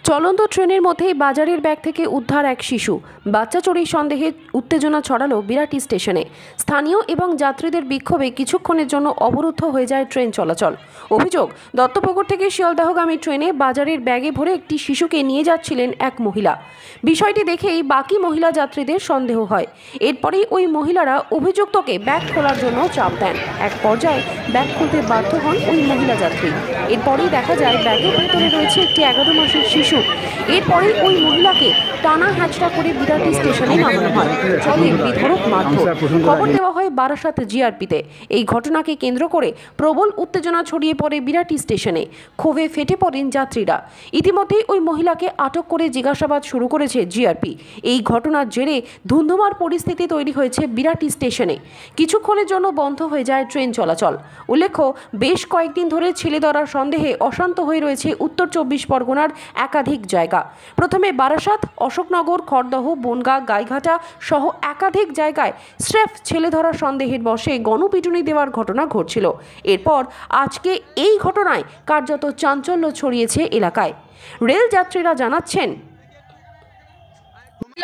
চলন্ত ট্রেনের মধ্যেই বাজারের ব্যাগ থেকে উদ্ধার এক শিশু। বাচ্চা চুরির সন্দেহে উত্তেজনা ছড়ালো বিরাটি স্টেশনে। স্থানীয় এবং যাত্রীদের বিক্ষোভে কিছুক্ষণের জন্য অবরুদ্ধ হয়ে যায় ট্রেন চলাচল। অভিযোগ, দত্তপুকুর থেকে শিয়ালদাহগামী ট্রেনে বাজারের ব্যাগে ভরে একটি শিশুকে নিয়ে যাচ্ছিলেন এক মহিলা। বিষয়টি দেখেই বাকি মহিলা যাত্রীদের সন্দেহ হয়। এরপরেই ওই মহিলারা অভিযুক্তকে ব্যাগ খোলার জন্য চাপ দেন। এক পর্যায়ে ব্যাগ খুলতে বাধ্য হন ওই মহিলা যাত্রী। এরপরেই দেখা যায় ব্যাগের ভেতরে রয়েছে একটি 11 মাসের শিশু। এরপরেই ওই মহিলাকে টানা হ্যাচড়া করে বিরাটি স্টেশনে নামানো হয়। চলে বিধরক মারধর। খবর দেওয়া হয় বারাসাত জিআরপিতে। এই ঘটনাকে কেন্দ্র করে প্রবল উত্তেজনা ছড়িয়ে পড়ে বিরাটি স্টেশনে। ক্ষোভে ফেটে পড়েন যাত্রীরা। ইতিমধ্যেই ওই মহিলাকে আটক করে জিজ্ঞাসাবাদ শুরু করেছে জিআরপি। এই ঘটনার জেরে ধুন্ধুমার পরিস্থিতি তৈরি হয়েছে বিরাটি স্টেশনে। কিছুক্ষণের জন্য বন্ধ হয়ে যায় ট্রেন চলাচল। উল্লেখ্য, বেশ কয়েকদিন ধরে ছেলে ধরার সন্দেহে অশান্ত হয়ে রয়েছে উত্তর 24 পরগনার একাধিক জায়গা। প্রথমে বারাসাত, অশোকনগর, খড়দহ, বনগাঁ, গাইঘাটা সহ একাধিক জায়গায় স্রেফ ছেলে ধরার সন্দেহের বশে গণপিটুনি দেওয়ার ঘটনা ঘটছিল। এরপর আজকে এই ঘটনায় কার্যত চাঞ্চল্য ছড়িয়েছে এলাকায়। রেল যাত্রীরা জানাচ্ছেন,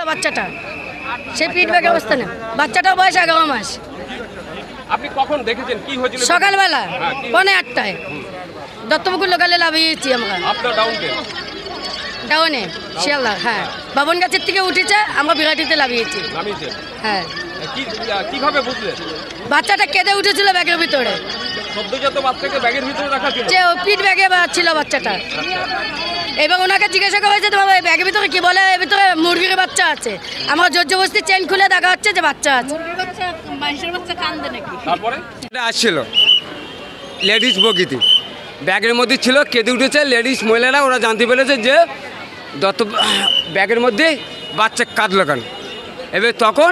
বাচ্চাটা সে পিট ব্যাগের অবস্থা না, বাচ্চাটার বয়স 11 মাস। আপনি কখন দেখেছেন, কি হয়েছিল? সকালবেলা 8:45 দত্তপুকুর লোকালে লাভিয়েছি আমরা। আপনার ডাউনে শিয়ালদা, হ্যাঁ, বাবন গাছের থেকে উঠেছে, আমরা বিরাটিতে লাভিয়েছি। হ্যাঁ, কিভাবে বুঝলেন? বাচ্চাটা কেঁদে উঠেছিল ব্যাগের ভিতরে। সদ্যজাত বাচ্চাকে ব্যাগের ভিতরে রাখা ছিল? যে পিট ব্যাগে ছিল বাচ্চাটা। এবার ওনাকে জিজ্ঞাসা করা হয়েছে, তোমার ব্যাগের ভিতরে কি বলে, এর ভিতরে মুরগির বাচ্চা আছে। আমরা জোর জবরদস্তি চেন খুলে দেখা হচ্ছে যে বাচ্চা আছে। মানুষের বাচ্চা কান্দে নাকি? তারপরে এটা আসছিল লেডিস বগিতে, ব্যাগের মধ্যে ছিল, কেঁদে উঠেছে। লেডিস মহিলারা ওরা জানতে পেরেছে যে দত্ত ব্যাগের মধ্যে বাচ্চা কাঁদলো কেন। এবার তখন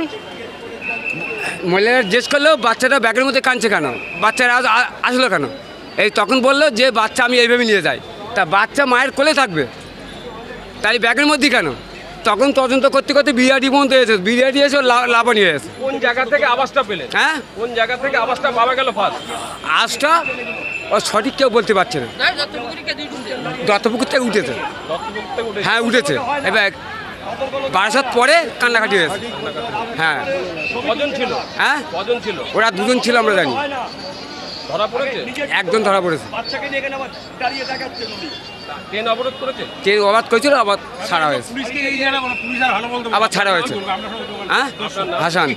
মহিলারা জিজ্ঞেস করলো, বাচ্চাটা ব্যাগের মধ্যে কাঁদছে কেন, বাচ্চারা আসলো কেন। এই তখন বললো যে বাচ্চা আমি এইভাবে নিয়ে যাই। তা বাচ্চা মায়ের কোলে থাকবে, তাই ব্যাগের মধ্যে কেন? তখন তদন্ত করতে করতে বিআরটি পর্যন্ত এসেছে। বিআরটি এসে লাভা নিয়ে এসেছে। কোন জায়গা থেকে আওয়াজটা পেলেন? হ্যাঁ, কোন জায়গা থেকে আওয়াজটা পাওয়া গেল? ফার্স্ট আজটা ও সঠিক কেউ বলতে পারছে না। দত্তপুকুর থেকে উঠেছে। হ্যাঁ, উঠেছে। এবার বারাসাত পরে কান্নাকাটি হয়েছে। হ্যাঁ, কজন ছিল? হ্যাঁ, কজন ছিল? ওরা দুজন ছিল, আমরা জানি। ধরা পড়েছে? একজন ধরা পড়েছে। ট্রেন অবরোধ করেছে? ট্রেন অবাধ করেছিল, আবার ছাড়া হয়েছে। আবার ছাড়া হয়েছে। হ্যাঁ, হাসান।